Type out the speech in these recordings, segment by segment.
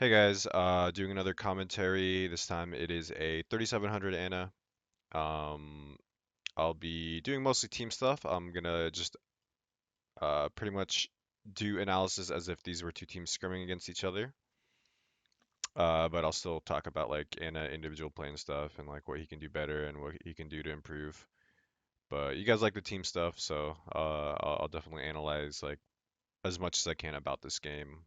Hey guys, doing another commentary. This time it is a 3700 Ana. Um, I'll be doing mostly team stuff. I'm gonna just pretty much do analysis as if these were two teams scrimming against each other. But I'll still talk about like Ana individual playing stuff and like what he can do better and what he can do to improve. But you guys like the team stuff, so I'll definitely analyze like as much as I can about this game.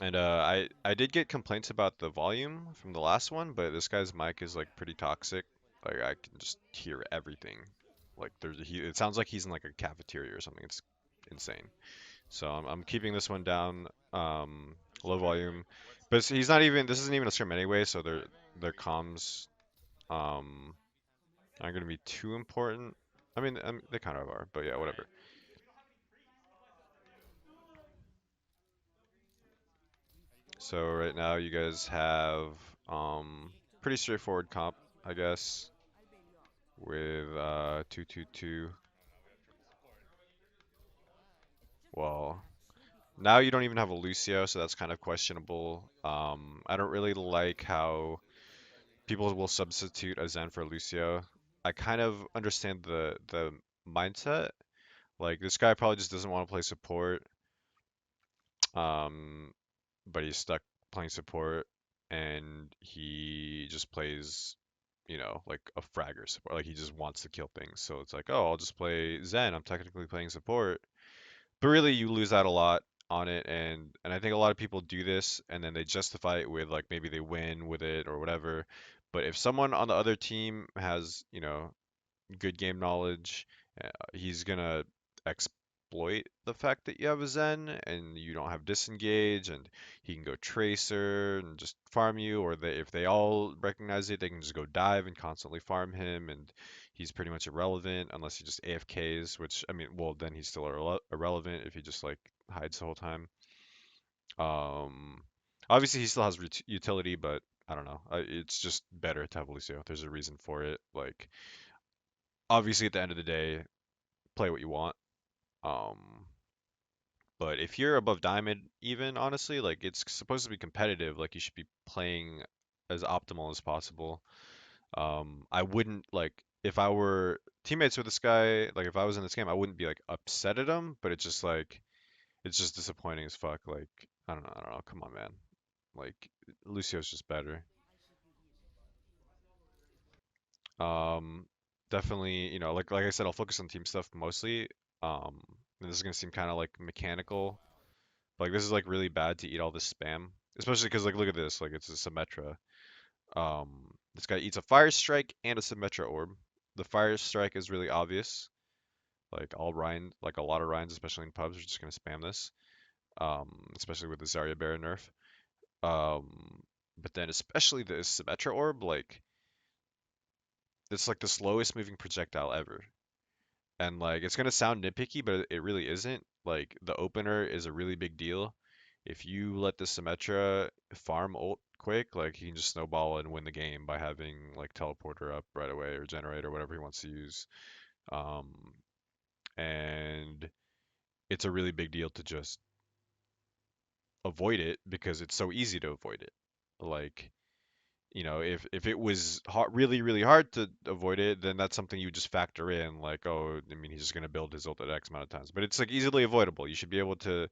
And I did get complaints about the volume from the last one, but this guy's mic is like pretty toxic. Like I can just hear everything. Like it sounds like he's in like a cafeteria or something. It's insane. So I'm keeping this one down, low volume. But he's not even. This isn't even a scrim anyway, so their comms um aren't gonna be too important. I mean they kind of are, but yeah, whatever. So right now you guys have pretty straightforward comp, I guess, with 222. Well, now you don't even have a Lucio, so that's kind of questionable. I don't really like how people will substitute a Zen for Lucio. I kind of understand the mindset. Like this guy probably just doesn't want to play support, um, but he's stuck playing support, and he just plays, like a fragger support. Like he just wants to kill things. So it's like, oh, I'll just play Zen. I'm technically playing support, but really you lose out a lot on it. And I think a lot of people do this, and then they justify it with like maybe they win with it or whatever. But if someone on the other team has, good game knowledge, he's gonna exploit the fact that you have a Zen and you don't have disengage, and he can go tracer and just farm you, or if they all recognize it, they can just go dive and constantly farm him, and he's pretty much irrelevant unless he just AFKs, which I mean, well, then he's still irrelevant if he just like hides the whole time. Um, Obviously he still has utility, but I don't know. It's just better to have Lucio. There's a reason for it. Like obviously at the end of the day, play what you want. Um, but if you're above diamond, even honestly, like it's supposed to be competitive. Like you should be playing as optimal as possible. I wouldn't like if I were teammates with this guy, like if I was in this game, I wouldn't be like upset at him, but it's just like it's just disappointing as fuck. Like I don't know. Come on, man. Like Lucio's just better. Um, Definitely, like I said, I'll focus on team stuff mostly. Um, and this is gonna seem kind of like mechanical. Like this is like really bad to eat all this spam, especially because like look at this, like it's a Symmetra. This guy eats a Fire Strike and a Symmetra orb. The Fire Strike is really obvious. Like all Ryan, like a lot of Ryans, especially in pubs, are just gonna spam this. Especially with the Zarya Baron nerf. But then especially the Symmetra orb, like it's like the slowest moving projectile ever. And like it's gonna sound nitpicky, but it really isn't. Like the opener is a really big deal. If you let the Symmetra farm ult quick, like he can just snowball and win the game by having like teleporter up right away or generator, whatever he wants to use. Um, and it's a really big deal to just avoid it because it's so easy to avoid it. Like, if it was really hard to avoid it, then that's something you just factor in, like, oh, I mean, he's just gonna build his ult at X amount of times. But it's like easily avoidable. You should be able to,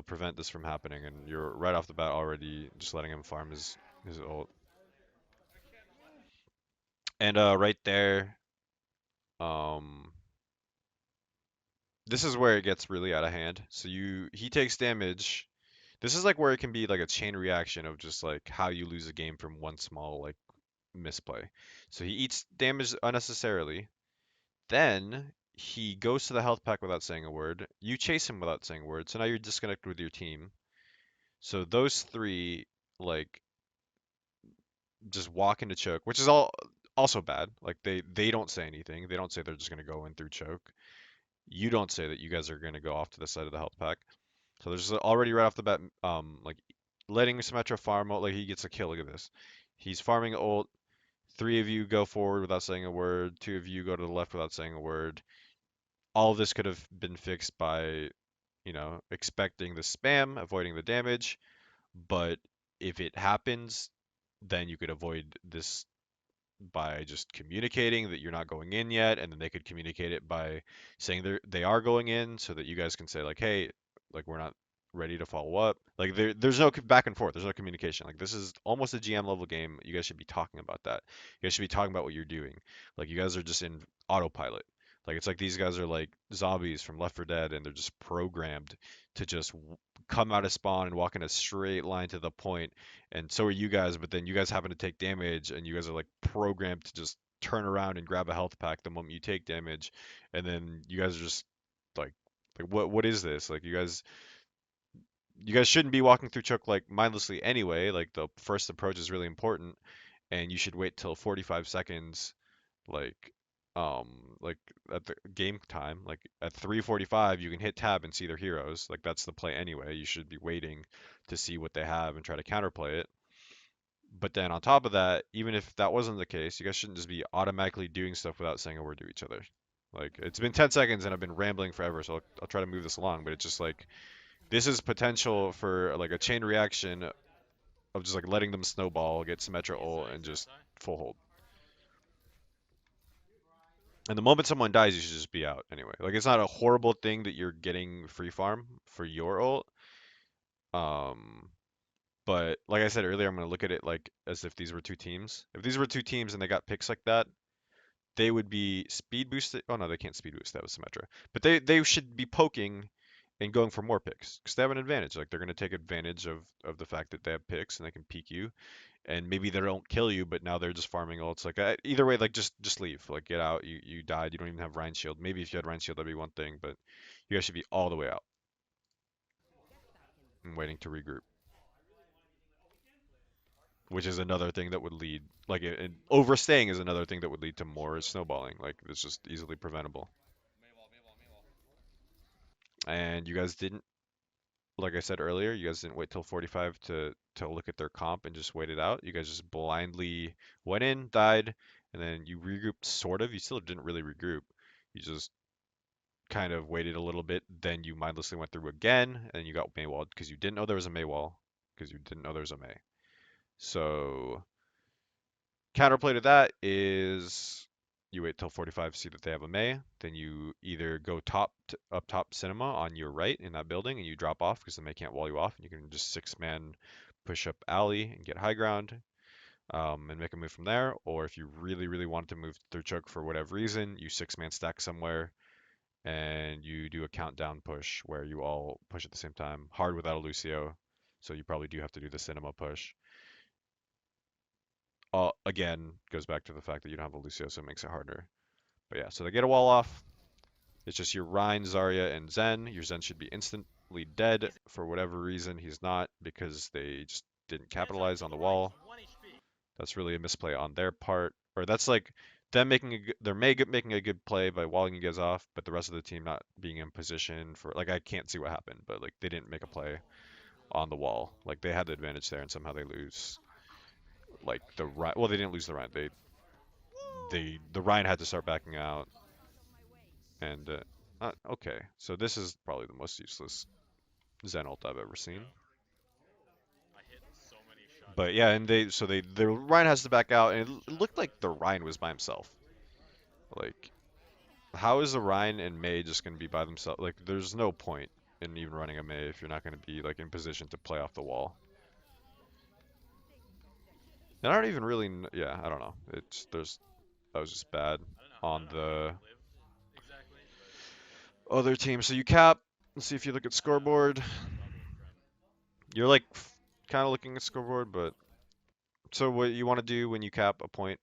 prevent this from happening, and you're right off the bat already just letting him farm his ult. And right there, um, this is where it gets really out of hand. So he takes damage. This is like where it can be like a chain reaction of just like how you lose a game from one small like misplay. So he eats damage unnecessarily. Then he goes to the health pack without saying a word. You chase him without saying a word. So now you're disconnected with your team. So those three like just walk into choke, which is all also bad. Like they don't say anything. They don't say they're just gonna go in through choke. You don't say that you guys are gonna go off to the side of the health pack. So there's already right off the bat, like letting Symmetra farm ult, like he gets a kill. Look at this. He's farming ult. three of you go forward without saying a word, two of you go to the left without saying a word. All of this could have been fixed by, expecting the spam, avoiding the damage, but if it happens, then you could avoid this by just communicating that you're not going in yet, and then they could communicate it by saying they are going in, so that you guys can say like, hey, like we're not ready to follow up. Like there's no back and forth. There's no communication. Like this is almost a GM level game. You guys should be talking about that. You guys should be talking about what you're doing. Like you guys are just in autopilot. Like it's like these guys are like zombies from Left 4 Dead, and they're just programmed to just come out of spawn and walk in a straight line to the point, and so are you guys, but then you guys happen to take damage, and you guys are like programmed to just turn around and grab a health pack the moment you take damage, and then you guys are just like what is this? Like you guys shouldn't be walking through choke like mindlessly anyway. Like the first approach is really important, and you should wait till 45 seconds, like um like at the game time, like at 3:45 you can hit tab and see their heroes. Like that's the play anyway. You should be waiting to see what they have and try to counterplay it. But then on top of that, even if that wasn't the case, you guys shouldn't just be automatically doing stuff without saying a word to each other. Like it's been 10 seconds and I've been rambling forever, so I'll try to move this along. But it's just like this is potential for like a chain reaction of just like letting them snowball, get Symmetra ult, and just full hold. And the moment someone dies, you should just be out anyway. Like it's not a horrible thing that you're getting free farm for your ult. Um, but like I said earlier, I'm gonna look at it like as if these were two teams. If these were two teams and they got picks like that, they would be speed boosted. Oh no, they can't speed boost. That was Symmetra. But they should be poking and going for more picks because they have an advantage. Like they're gonna take advantage of the fact that they have picks and they can peek you, and maybe they don't kill you, but now they're just farming ults. Like either way, like just leave. Like get out. You died. You don't even have Rhine Shield. Maybe if you had Rhine Shield, that'd be one thing, but you guys should be all the way out and waiting to regroup, which is another thing that would lead, like overstaying is another thing that would lead to more snowballing. Like it's just easily preventable. And you guys didn't, like I said earlier, you guys didn't wait till 45 to look at their comp and just wait it out. You guys just blindly went in, died, and then you regrouped sort of. You still didn't really regroup. You just kind of waited a little bit, then you mindlessly went through again, and you got Maywalled because you didn't know there was a Maywall, because you didn't know there was a May. So counterplay to that is you wait till 45 to see that they have a May, then you either go up top cinema on your right in that building and you drop off because the May can't wall you off, and you can just six-man push up alley and get high ground, and make a move from there. Or if you really, really want to move through choke for whatever reason, you six-man stack somewhere and you do a countdown push where you all push at the same time, hard without a Lucio. So you probably do have to do the cinema push. Again, goes back to the fact that you don't have a Lucio, so it makes it harder. But yeah, so they get a wall off. It's just your Rein, Zarya, and Zen. Your Zen should be instantly dead. For whatever reason, he's not because they just didn't capitalize on the wall. That's really a misplay on their part. Or that's like them making they're making a good play by walling you guys off, but the rest of the team not being in position for, like, I can't see what happened, but like they didn't make a play on the wall. Like they had the advantage there and somehow they lose. Like the Ryan, well, they didn't lose the Ryan. The Ryan had to start backing out, and okay, so this is probably the most useless Zen ult I've ever seen. But yeah, and the Ryan has to back out, and it looked like the Ryan was by himself. Like, how is the Ryan and May just gonna be by themselves? Like, there's no point in even running a May if you're not gonna be like in position to play off the wall. And I don't even really, yeah, I don't know. That was just bad on the other team. So you cap. Let's see if you look at scoreboard. You're like kind of looking at scoreboard, but so what you want to do when you cap a point,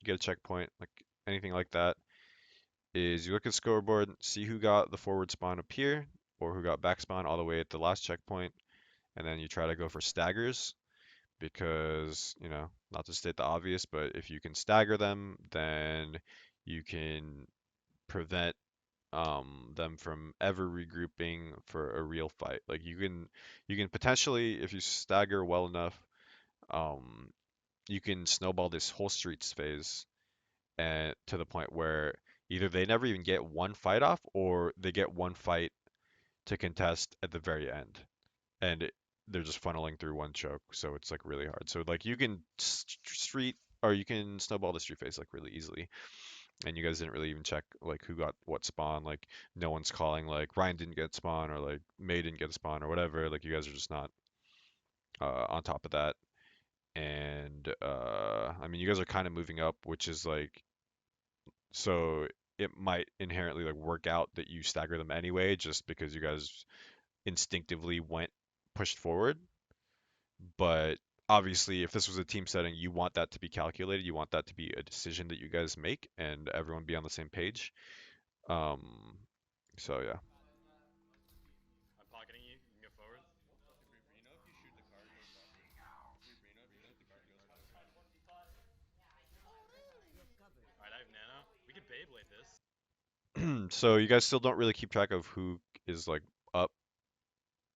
you get a checkpoint, like anything like that, is you look at scoreboard, see who got the forward spawn up here, or who got back spawn all the way at the last checkpoint, and then you try to go for staggers because, not to state the obvious, but if you can stagger them, then you can prevent them from ever regrouping for a real fight. Like you can potentially, if you stagger well enough, um, you can snowball this whole streets phase and to the point where either they never even get one fight off or they get one fight to contest at the very end. And they're just funneling through one choke, so it's like really hard. So like you can street or you can snowball the street phase like really easily. And you guys didn't really even check like who got what spawn. Like no one's calling like Ryan didn't get spawn or like May didn't get spawn or whatever. Like you guys are just not on top of that. And I mean you guys are kind of moving up, which is like so it might inherently like work out that you stagger them anyway, just because you guys instinctively went pushed forward. But obviously, if this was a team setting, you want that to be calculated. You want that to be a decision that you guys make and everyone be on the same page. Um, so yeah. So you guys still don't really keep track of who is like up,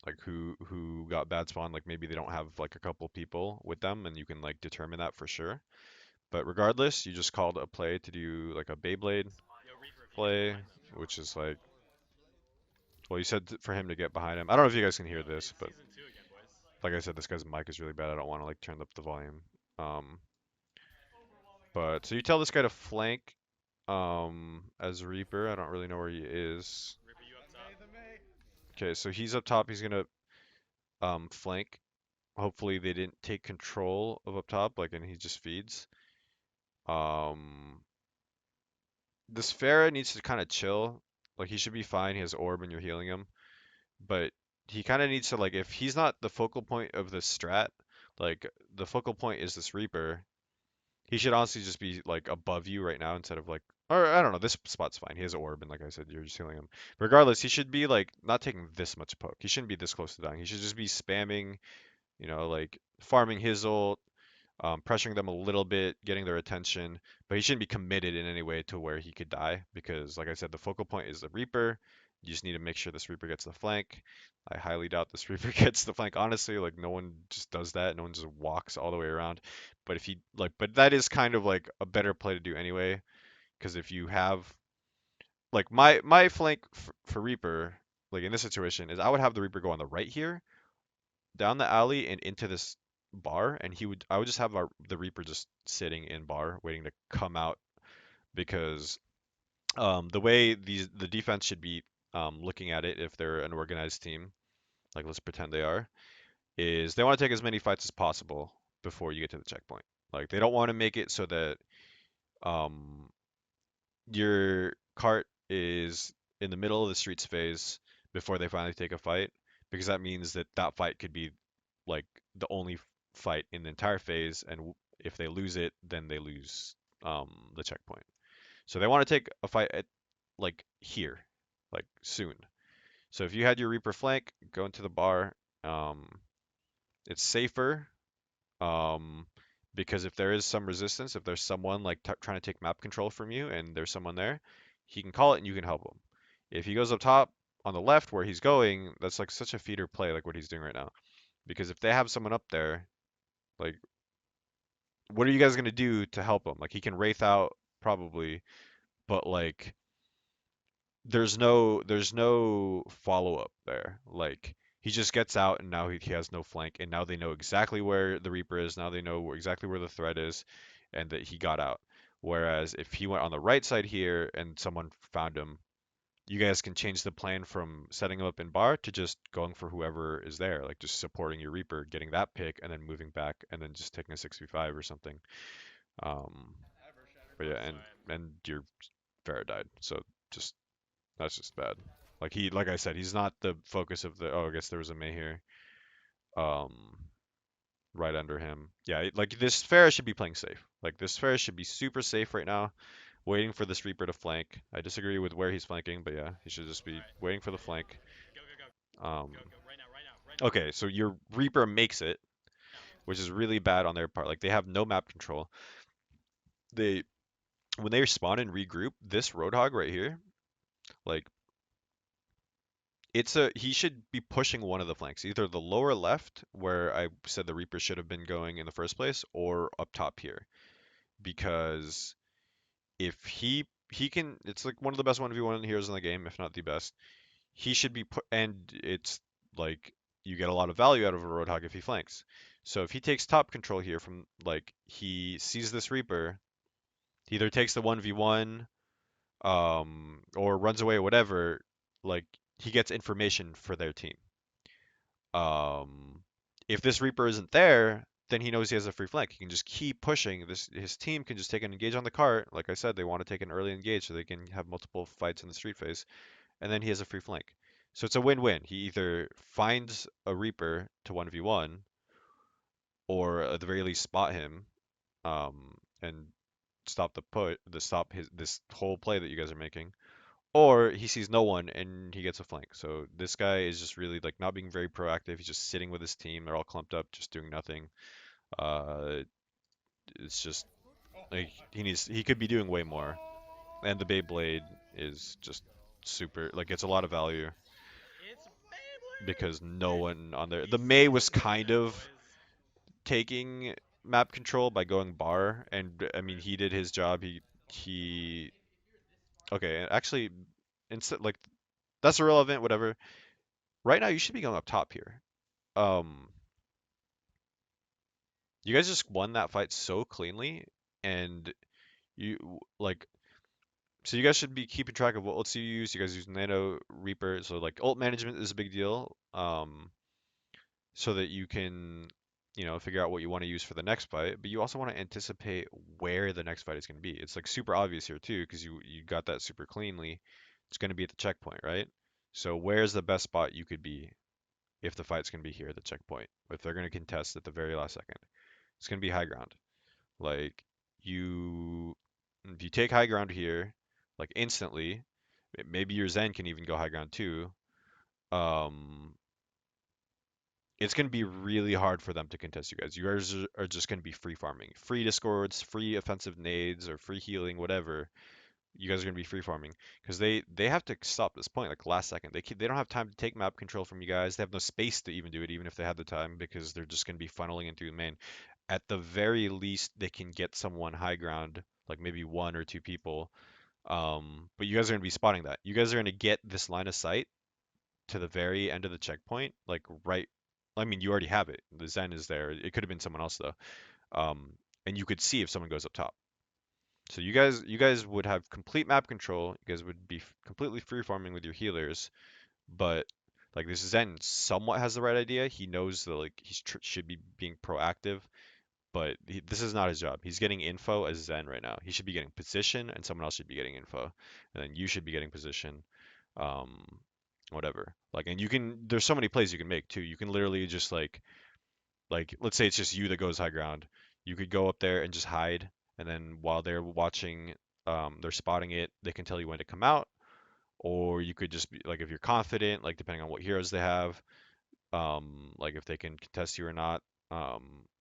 like who got bad spawn. Like maybe they don't have like a couple people with them, and you can like determine that for sure. But regardless, you just called a play to do like a Beyblade play, which is like, well, you said for him to get behind him. I don't know if you guys can hear this, but like I said, this guy's mic is really bad. I don't want to like turn up the volume. Um, but so you tell this guy to flank as Reaper. I don't really know where he is. Okay, so he's up top. He's gonna flank. Hopefully they didn't take control of up top, like, and he just feeds. Um, this Pharah needs to kind of chill. Like he should be fine. He has orb and you're healing him, but he kind of needs to like if he's not the focal point of the strat, like the focal point is this Reaper. He should honestly just be like above you right now instead of like, or I don't know. This spot's fine. He has orb, and like I said, you're just healing him. Regardless, he should be like not taking this much poke. He shouldn't be this close to dying. He should just be spamming, like farming his ult, pressuring them a little bit, getting their attention, but he shouldn't be committed in any way to where he could die because, like I said, the focal point is the Reaper. You just need to make sure this Reaper gets the flank. I highly doubt this Reaper gets the flank. Honestly, like no one just does that. No one just walks all the way around. But if he like, but that is kind of like a better play to do anyway, because if you have like my flank for Reaper, like in this situation, is I would have the Reaper go on the right here down the alley and into this bar, and I would just have the Reaper just sitting in bar waiting to come out because the way the defense should be looking at it if they're an organized team, like let's pretend they are, is they want to take as many fights as possible before you get to the checkpoint. Like they don't want to make it so that um, your cart is in the middle of the streets phase before they finally take a fight, because that means that that fight could be like the only fight in the entire phase, and if they lose it, then they lose the checkpoint. So they want to take a fight at like here, like soon. So if you had your Reaper flank, go into the bar. Um, it's safer um, because if there is some resistance, if there's someone like trying to take map control from you and there's someone there, he can call it and you can help him. If he goes up top on the left where he's going, that's like such a feeder play, like what he's doing right now. Because if they have someone up there, like, what are you guys gonna do to help him? Like, he can wraith out probably, but like, there's no follow up there. Like he just gets out and now he has no flank and now they know exactly where the Reaper is. Now they know exactly where the threat is and that he got out. Whereas if he went on the right side here and someone found him, you guys can change the plan from setting him up in bar to just going for whoever is there, like just supporting your Reaper, getting that pick, and then moving back, and then just taking a 6v5 or something. Um, but yeah, and your Farah died, so just that's just bad. Like I said, he's not the focus of the. Oh, I guess there was a May here. Um, right under him. Yeah, like this Pharah should be playing safe. Like this Pharah should be super safe right now, waiting for this Reaper to flank. I disagree with where he's flanking, but yeah, he should just be waiting for the flank. Um, okay, so your Reaper makes it, which is really bad on their part. Like they have no map control. They when they spawn and regroup, this Roadhog right here, like It's a he should be pushing one of the flanks, either the lower left, where I said the Reaper should have been going in the first place, or up top here. Because if he can, it's like one of the best 1v1 heroes in the game, if not the best. He should be put, and it's like you get a lot of value out of a Roadhog if he flanks. So if he takes top control here from like he sees this Reaper, he either takes the 1v1 or runs away or whatever, like he gets information for their team. Um, if this Reaper isn't there, then he knows he has a free flank. He can just keep pushing. This his team can just take an engage on the cart. Like I said, they want to take an early engage so they can have multiple fights in the street phase, and then he has a free flank. So it's a win-win. He either finds a Reaper to 1v1, or at the very least spot him, and stop stop his this whole play that you guys are making, or he sees no one and he gets a flank. So this guy is just really like not being very proactive. He's just sitting with his team. They're all clumped up, just doing nothing. Uh, it's just like he could be doing way more. And the Beyblade is just super like it's a lot of value because no one on there. The May was kind of taking map control by going bar, and I mean he did his job. He okay. Actually, instead like that's irrelevant. Whatever. Right now, you should be going up top here. Um, you guys just won that fight so cleanly, and you like so you guys should be keeping track of what ults you use. You guys use Nano Reaper, so like ult management is a big deal. So that you can figure out what you want to use for the next fight, but you also want to anticipate where the next fight is going to be. It's like super obvious here too, because you got that super cleanly. It's going to be at the checkpoint, right? So where's the best spot you could be if the fight's going to be here at the checkpoint? If they're going to contest at the very last second, it's going to be high ground. Like you, if you take high ground here, like instantly, maybe your Zen can even go high ground too. Um, it's going to be really hard for them to contest you guys. You guys are just going to be free farming, free discords, free offensive nades, or free healing, whatever. You guys are going to be free farming because they have to stop this point like last second. They don't have time to take map control from you guys. They have no space to even do it, even if they had the time, because they're just going to be funneling into the main. At the very least, they can get someone high ground, like maybe one or two people. But you guys are going to be spotting that. You guys are going to get this line of sight to the very end of the checkpoint, like right. I mean, you already have it. The Zen is there. It could have been someone else though. Um, and you could see if someone goes up top. So you guys would have complete map control. You guys would be completely free farming with your healers, but like this Zen somewhat has the right idea. He knows that like should be being proactive, but this is not his job. He's getting info as Zen right now. He should be getting position, and someone else should be getting info, and then you should be getting position. Um, whatever. Like, and you can. There's so many plays you can make too. You can literally just like let's say it's just you that goes high ground. You could go up there and just hide, and then while they're watching, they're spotting it. They can tell you when to come out, or you could just be like if you're confident, like depending on what heroes they have, like if they can contest you or not.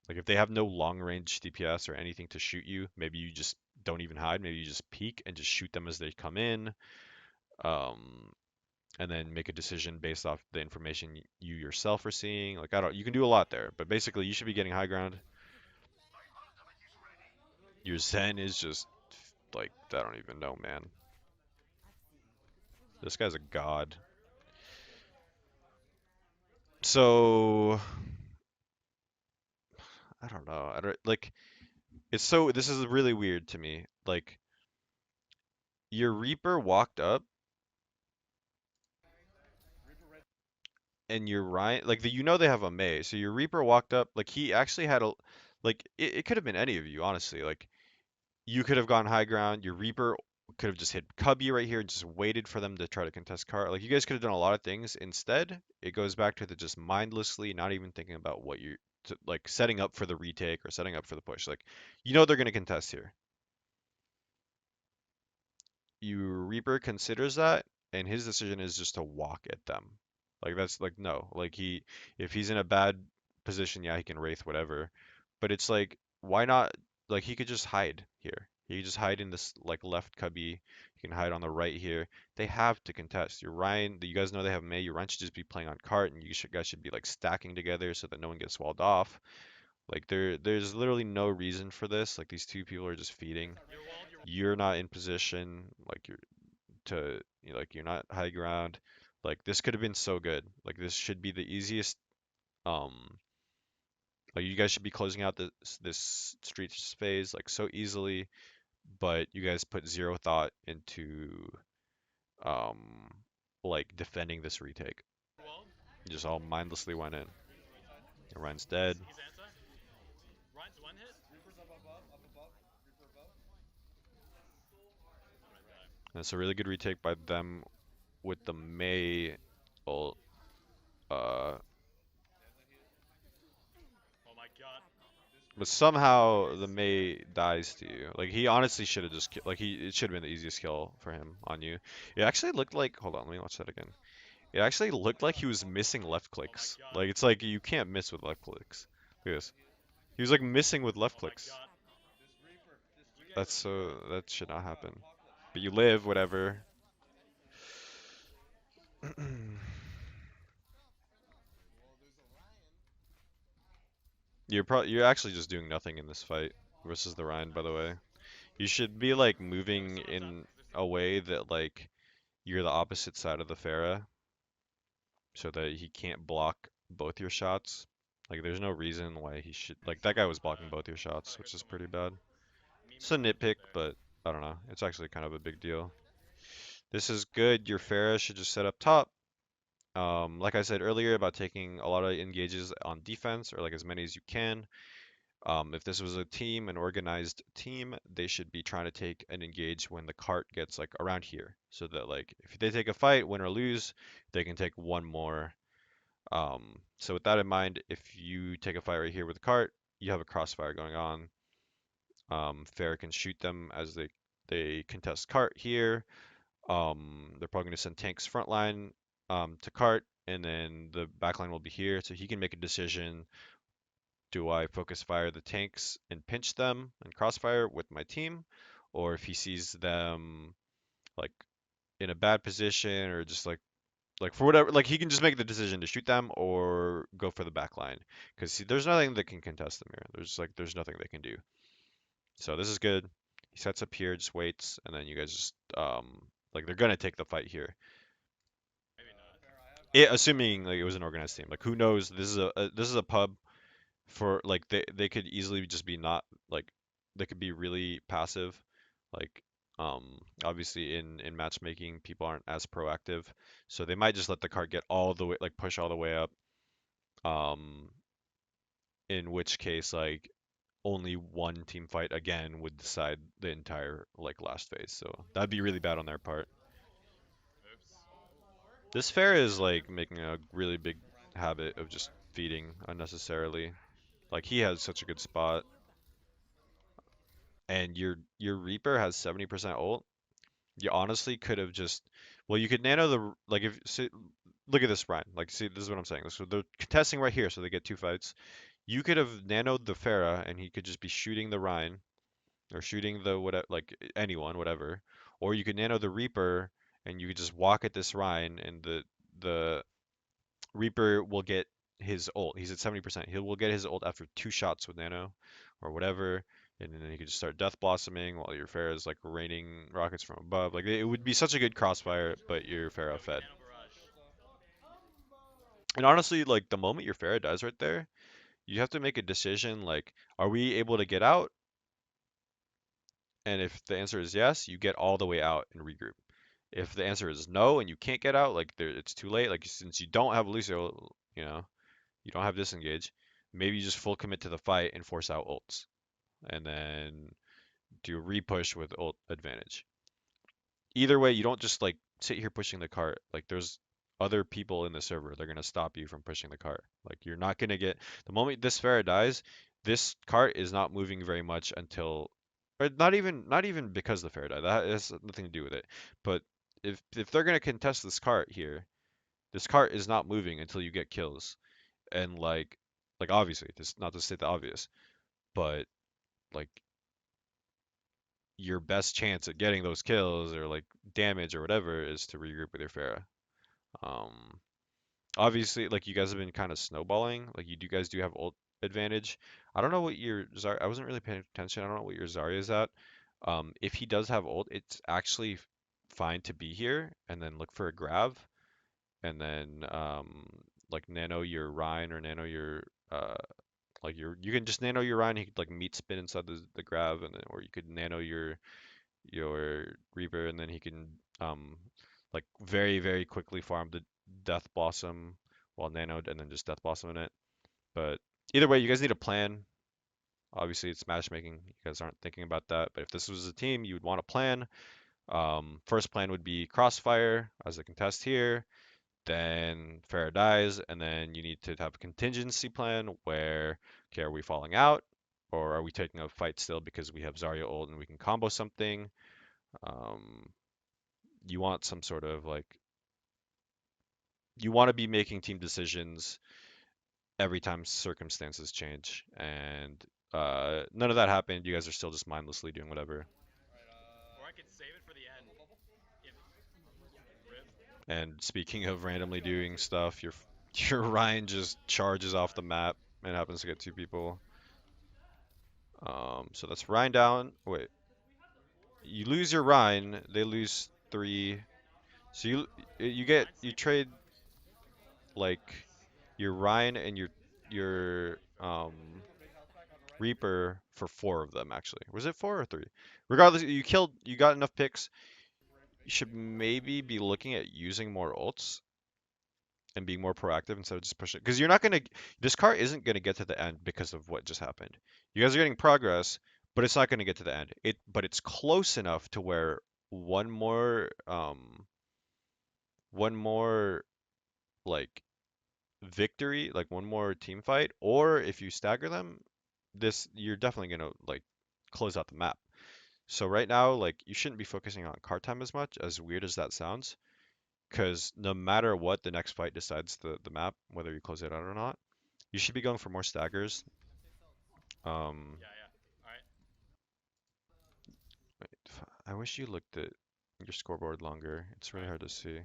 Like if they have no long range DPS or anything to shoot you, maybe you just don't even hide. Maybe you just peek and just shoot them as they come in. Um, and then make a decision based off the information you yourself are seeing. Like I don't, you can do a lot there, but basically you should be getting high ground. Your Zen is just like I don't even know, man. This guy's a god. So I don't know. I don't like it's so this is really weird to me. Like your Reaper walked up and your Ryan like they have a Mei. So your Reaper walked up like he actually had a like it could have been any of you, honestly. Like you could have gone high ground. Your Reaper could have just hit Cubby right here and just waited for them to try to contest car. Like you guys could have done a lot of things. Instead, it goes back to the just mindlessly not even thinking about what you're like setting up for the retake or setting up for the push. Like they're gonna contest here. Your Reaper considers that, and his decision is just to walk at them. Like that's like no. Like if he's in a bad position, yeah, he can wraith whatever. But it's like why not? Like he could just hide here. You just hide in this like left cubby. You can hide on the right here. They have to contest. Your Ryan, you guys know they have May. Your Ryan should just be playing on cart, and guys should be like stacking together so that no one gets walled off. Like there's literally no reason for this. Like these two people are just feeding. You're not in position. Like you're not high ground. Like this could have been so good. Like this should be the easiest. Um, like you guys should be closing out this street phase like so easily, but you guys put zero thought into um like defending this retake. You just all mindlessly went in. Ryan's dead. And it's a really good retake by them with the May ult. Uh, but somehow the May dies to you. Like he honestly should have just like it should have been the easiest kill for him on you. It actually looked like hold on, let me watch that again. It actually looked like he was missing left clicks. Like it's like you can't miss with left clicks. Look at this. He was like missing with left clicks. That's so that should not happen. But you live, whatever. You're actually just doing nothing in this fight versus the Rhine, by the way. You should be like moving in a way that like you're the opposite side of the Pharah so that he can't block both your shots. Like there's no reason why he should like that guy was blocking both your shots, which is pretty bad. It's a nitpick, but I don't know. It's actually kind of a big deal. This is good. Your Pharah should just set up top. Like I said earlier about taking a lot of engages on defense or like as many as you can. If this was a team, an organized team, they should be trying to take and engage when the cart gets like around here, so that like if they take a fight, win or lose, they can take one more. So with that in mind, if you take a fight right here with the cart, you have a crossfire going on. Fair can shoot them as they contest cart here. They're probably going to send tanks front line to cart, and then the back line will be here, so he can make a decision. Do I focus fire the tanks and pinch them and crossfire with my team? Or if he sees them like in a bad position or just like for whatever like he can just make the decision to shoot them or go for the back line. Because there's nothing that can contest them here. There's nothing they can do. So this is good. He sets up here, just waits, and then you guys just like they're gonna take the fight here. Assuming like it was an organized team. Like who knows? This is a pub for like they could easily just be not like they could be really passive like obviously in matchmaking people aren't as proactive so they might just let the card get all the way like push all the way up um in which case like only one team fight again would decide the entire like last phase so that'd be really bad on their part. This fair is like making a really big habit of just feeding unnecessarily. Like he has such a good spot and your Reaper has 70% ult, you honestly could have just well, you could nano the like if see, look at this Ryan. Like see, this is what I'm saying. So they're contesting right here, so they get two fights. You could have nanoed the Pharah, and he could just be shooting the Rhine or shooting the whatever, like anyone, whatever. Or you could nano the Reaper, and you could just walk at this Rhine, and the Reaper will get his ult. He's at 70%. He will get his ult after two shots with nano or whatever. And then he could just start death blossoming while your Pharah is like raining rockets from above. Like it would be such a good crossfire, but your Pharah fed. And honestly, like the moment your Pharah dies right there, you have to make a decision like, are we able to get out? And if the answer is yes, you get all the way out and regroup. If the answer is no and you can't get out, like it's too late. Like since you don't have Lucio, you don't have disengage. Maybe you just full commit to the fight and force out ults, and then do a repush with ult advantage. Either way, you don't just like sit here pushing the cart. Like there's other people in the server. They're gonna stop you from pushing the cart. Like you're not gonna get the moment this Pharah dies, this cart is not moving very much until, or not even because the Pharah died. That has nothing to do with it. But if they're gonna contest this cart here, this cart is not moving until you get kills. And like obviously, this not to state the obvious, but like your best chance at getting those kills or like damage or whatever is to regroup with your Pharah. Um, Obviously, like you guys have been kind of snowballing. Like you guys do have ult advantage. I don't know what your Zarya. I wasn't really paying attention. I don't know what your Zarya is at. If he does have ult, it's actually fine to be here and then look for a grab and then like nano your Rhine or nano your like you can just nano your Rhine. He could like meat spin inside the grab and then or you could nano your Reaper, and then he can like very quickly farm the Death Blossom while nanoed, and then just Death Blossom in it. But either way, you guys need a plan. Obviously, it's matchmaking. You guys aren't thinking about that. But if this was a team, you would want a plan. First plan would be Crossfire as a contest here. Then Farah dies, and then you need to have a contingency plan where, okay, are we falling out? Or are we taking a fight still because we have Zarya ult and we can combo something? Um, you want some sort of like you want to be making team decisions every time circumstances change, and none of that happened. You guys are still just mindlessly doing whatever. And speaking of randomly doing stuff, your your Ryan just charges off the map and happens to get two people. So that's Ryan down. Wait, you lose your Ryan, they lose three. So you trade like your Ryan and your Reaper for four of them actually. Was it four or three? Regardless, you got enough picks. You should maybe be looking at using more ults and being more proactive instead of just pushing. Because you're not gonna, this car isn't gonna get to the end because of what just happened. You guys are getting progress, but it's not gonna get to the end. But it's close enough to where one more, one more like victory, like one more team fight, or if you stagger them, this you're definitely gonna like close out the map. So right now, like you shouldn't be focusing on card time as much, as weird as that sounds, because no matter what the next fight decides the map, whether you close it out or not, you should be going for more staggers. Um, I wish you looked at your scoreboard longer. It's really hard to see.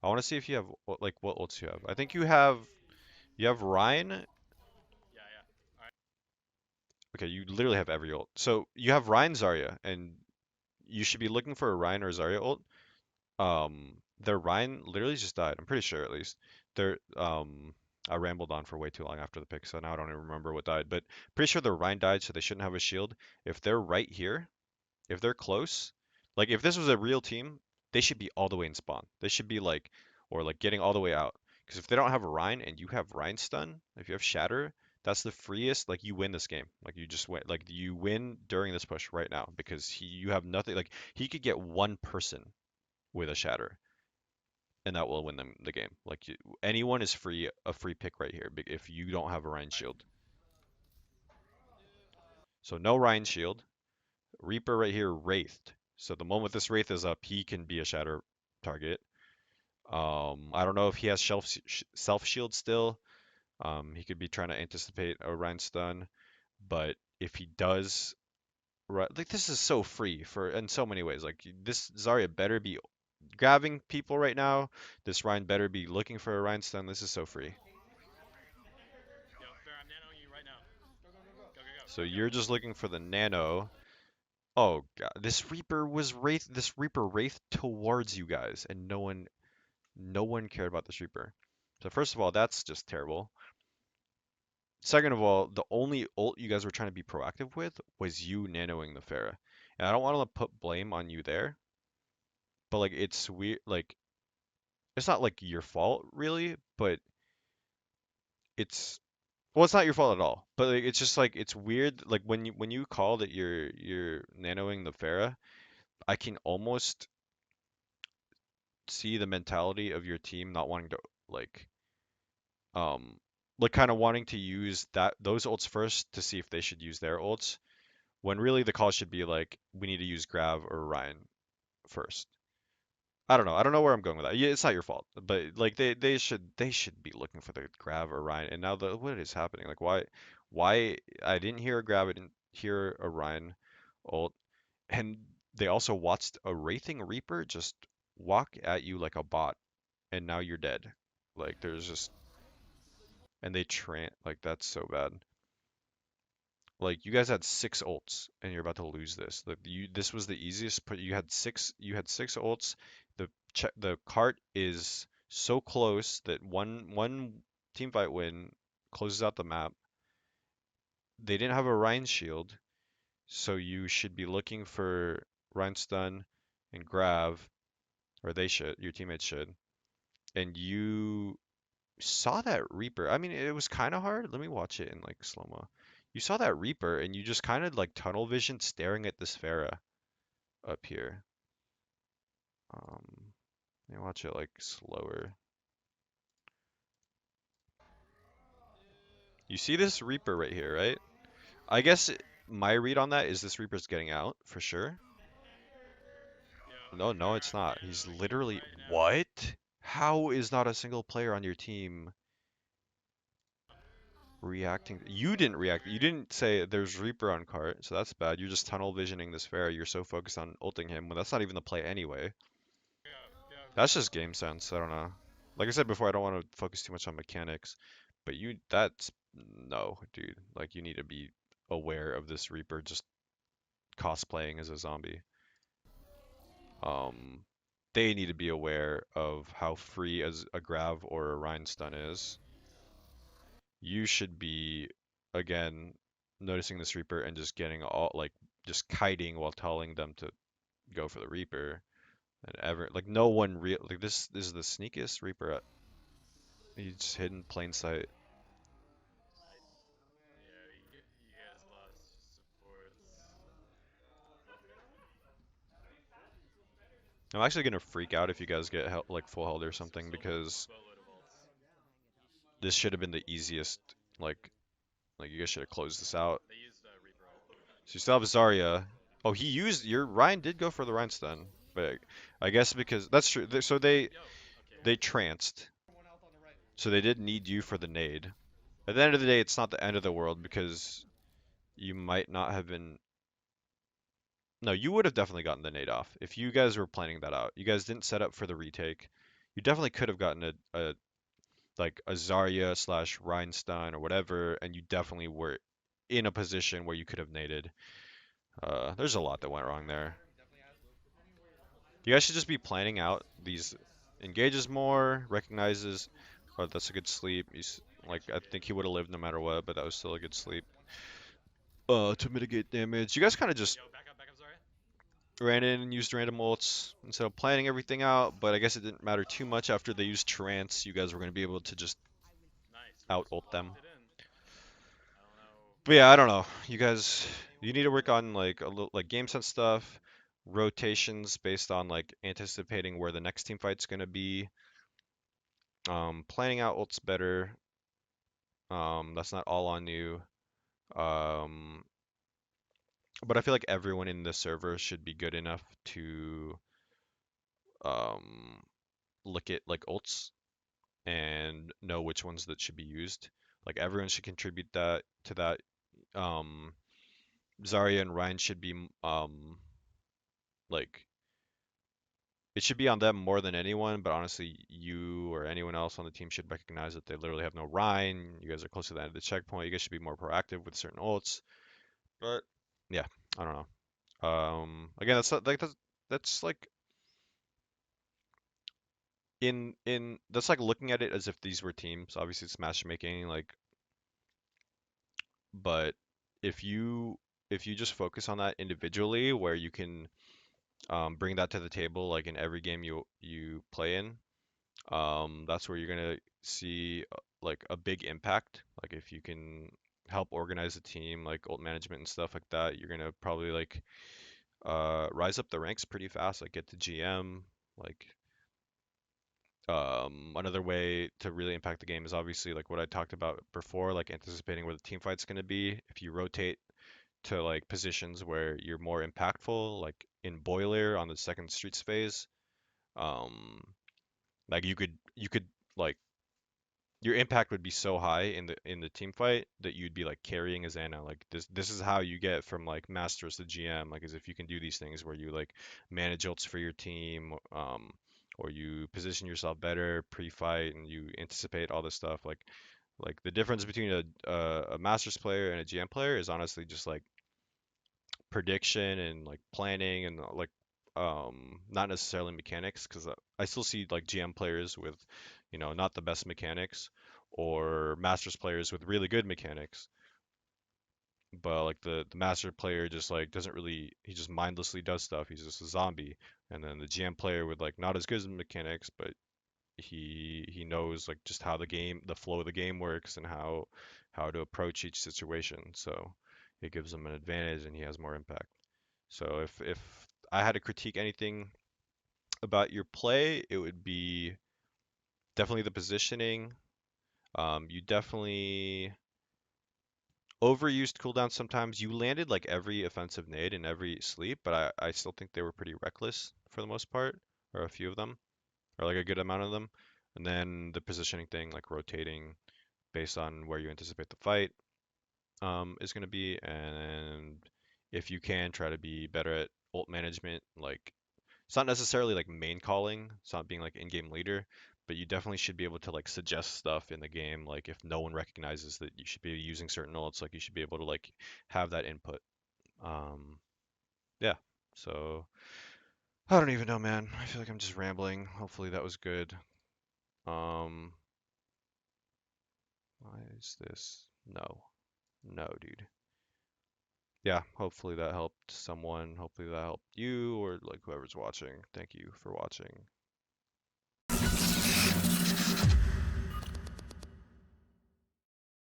I want to see if you have like what ults you have. I think you have Ryan. Okay, you literally have every ult. So you have Ryan Zarya, and you should be looking for a Ryan or Zarya ult. Their Ryan literally just died. I'm pretty sure at least. Their I rambled on for way too long after the pick, so now I don't even remember what died. But pretty sure their Ryan died, so they shouldn't have a shield. If they're right here, if they're close, like if this was a real team, they should be all the way in spawn. They should be like, or like getting all the way out. Because if they don't have a Ryan and you have Ryan stun, if you have Shatter, that's the freest. Like you win this game. Like you just win. Like you win during this push right now because you have nothing. Like he could get one person with a Shatter and that will win them the game. Like anyone is free a free pick right here if you don't have a Ryan shield. So no Ryan shield. Reaper right here wraithed. So the moment this wraith is up, he can be a shatter target. I don't know if he has self shield still. He could be trying to anticipate a Ryan stun, but if he does, right, like this is so free for in so many ways. Like this Zarya better be grabbing people right now. This Ryan better be looking for a Ryan stun. This is so free. So you're just looking for the nano. Oh god, this Reaper was wraith. This Reaper wraith towards you guys, and no one cared about this Reaper. So first of all, that's just terrible. Second of all, the only ult you guys were trying to be proactive with was you nanoing the Pharah, and I don't want to put blame on you there, but like it's weird. Like it's not like your fault really, but it's well, it's not your fault at all. But like, it's just like it's weird. Like when you call that you're nanoing the Pharah, I can almost see the mentality of your team not wanting to like um like kind of wanting to use those ults first to see if they should use their ults when really the call should be like we need to use Grav or Ryan first. I don't know. I don't know where I'm going with that. Yeah, it's not your fault, but like they should be looking for the Grav or Ryan. And now the what is happening? Like why I didn't hear a Grav, I didn't hear a Ryan ult. And they also watched a Wraithing Reaper just walk at you like a bot, and now you're dead. Like there's just and they like that's so bad. Like you guys had six ults and you're about to lose this. Like this was the easiest, but you had six ults. The cart is so close that one team fight win closes out the map. They didn't have a Rhine shield, so you should be looking for Rhine stun and Grav, or they should, your teammates should. And you saw that Reaper. I mean, it was kind of hard. Let me watch it in like slow-mo. You saw that Reaper and you just kind of like tunnel vision staring at this Pharah up here. Let me watch it like slower. You see this Reaper right here, right? I guess my read on that is this Reaper's getting out for sure. No, no, it's not. He's literally what? How is not a single player on your team reacting? You didn't react. You didn't say there's Reaper on cart, so that's bad. You're just tunnel visioning this Pharah. You're so focused on ulting him when that's not even the play anyway. That's just game sense. I don't know. Like I said before, I don't want to focus too much on mechanics, but that's no, dude. Like you need to be aware of this Reaper just cosplaying as a zombie. Um, they need to be aware of how free as a Grav or a Rhine stun is. You should be, again, noticing this Reaper and just getting all like just kiting while telling them to go for the Reaper. And ever like no one real like this is the sneakiest Reaper. He's just hidden plain sight. I'm actually gonna freak out if you guys get like full health or something because this should have been the easiest. Like you guys should have closed this out. So you still have Zarya. Oh, he used your Ryan did go for the Ryan stun, but I guess because that's true. So they tranced, so they didn't need you for the nade. At the end of the day, it's not the end of the world because you might not have been. No, you would have definitely gotten the nade off if you guys were planning that out. You guys didn't set up for the retake. You definitely could have gotten a like a Zarya slash Rhinestone or whatever, and you definitely were in a position where you could have naded. There's a lot that went wrong there. You guys should just be planning out these engages more, recognizes, oh, that's a good sleep. Like, I think he would have lived no matter what, but that was still a good sleep. To mitigate damage. You guys kind of just ran in and used random ults instead of planning everything out, but I guess it didn't matter too much after they used trance. You guys were going to be able to just out ult them. But yeah, I don't know. You need to work on like a little like game sense stuff, rotations based on like anticipating where the next team fight's gonna be. Planning out ults better. That's not all on you. Um, but I feel like everyone in the server should be good enough to um look at like ults and know which ones that should be used. Like everyone should contribute that to that. Um, Zarya and Ryan should be like it should be on them more than anyone, but honestly, you or anyone else on the team should recognize that they literally have no Rhine. You guys are close to the end of the checkpoint. You guys should be more proactive with certain ults. But yeah, I don't know. Again, that's like in that's like looking at it as if these were teams. Obviously, it's matchmaking, like, but if you if you just focus on that individually, where you can bring that to the table, like in every game you play in, that's where you're gonna see like a big impact. Like if you can help organize a team, like ult management and stuff like that, you're gonna probably like rise up the ranks pretty fast. Like get to GM. Like another way to really impact the game is obviously like what I talked about before, like anticipating where the team fight's gonna be. If you rotate to like positions where you're more impactful, like in Boiler on the second Streets phase, um, like you could like your impact would be so high in the team fight that you'd be like carrying as Ana. Like this is how you get from like masters to GM, like as if you can do these things where you like manage ults for your team, or you position yourself better pre-fight and you anticipate all this stuff. Like the difference between a masters player and a GM player is honestly just like prediction and like planning and like not necessarily mechanics because I still see like GM players with not the best mechanics or masters players with really good mechanics, but like the master player just like doesn't really, he just mindlessly does stuff, he's just a zombie. And then the GM player with like not as good as mechanics, but he knows like just how the flow of the game works and how to approach each situation, so it gives him an advantage and he has more impact. So if I had to critique anything about your play, it would be definitely the positioning. You definitely overused cooldown sometimes. You landed like every offensive nade and every sleep, but I still think they were pretty reckless for the most part, or a few of them, or like a good amount of them. And then the positioning thing, like rotating based on where you anticipate the fight, is going to be. And if you can try to be better at ult management, like it's not necessarily like main calling, it's not being like in-game leader, but you definitely should be able to like suggest stuff in the game. Like if no one recognizes that you should be using certain ults, like you should be able to like have that input. Um, yeah. So I don't even know, man. I feel like I'm just rambling. Hopefully that was good. Um, why is this? No, no, dude. Yeah, hopefully that helped someone. Hopefully that helped you or like whoever's watching. Thank you for watching.